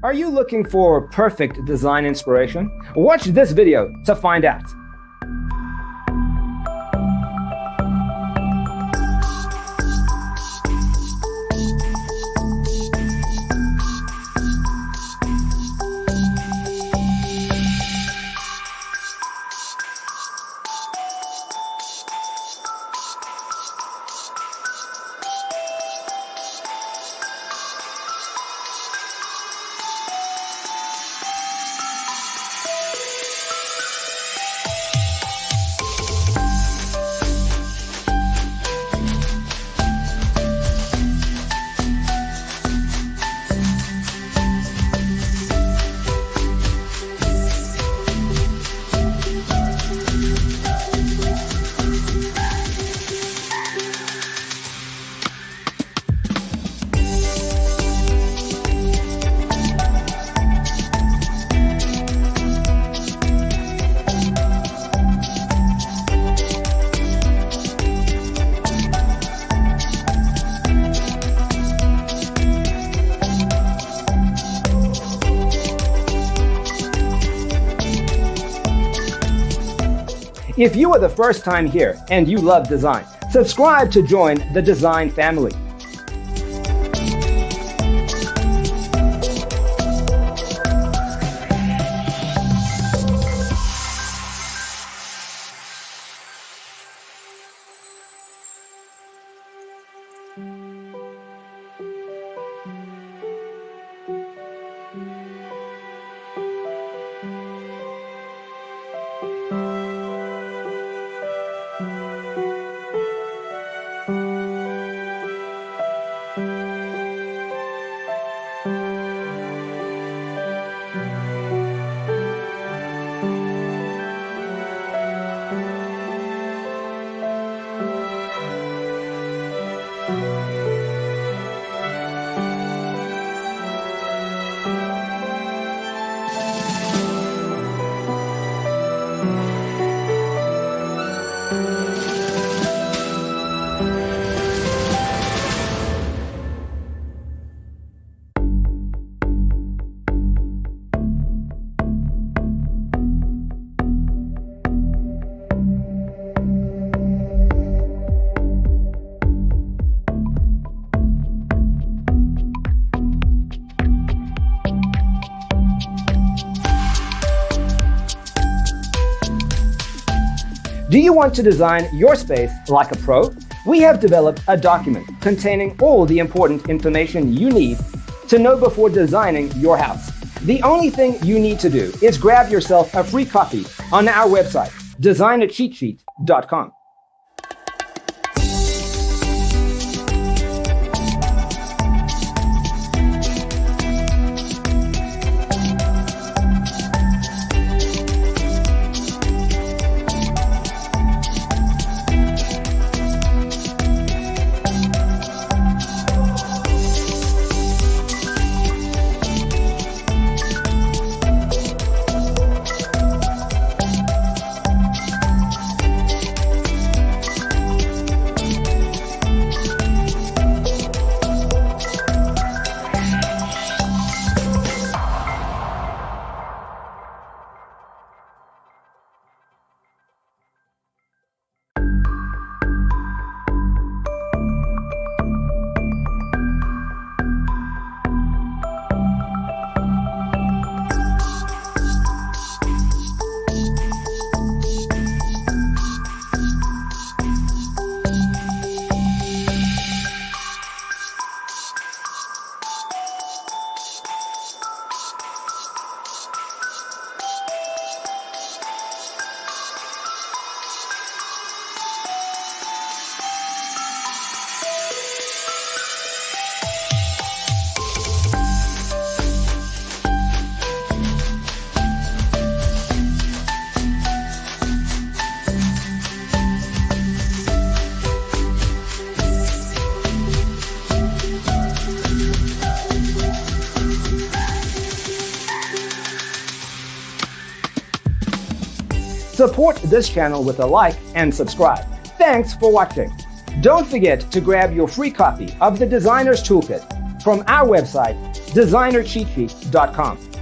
Are you looking for perfect design inspiration? Watch this video to find out. If you are the first time here and you love design, subscribe to join the design family. Do you want to design your space like a pro? We have developed a document containing all the important information you need to know before designing your house. The only thing you need to do is grab yourself a free copy on our website, designacheatsheet.com. Support this channel with a like and subscribe. Thanks for watching. Don't forget to grab your free copy of the Designer's Toolkit from our website, designercheatsheet.com.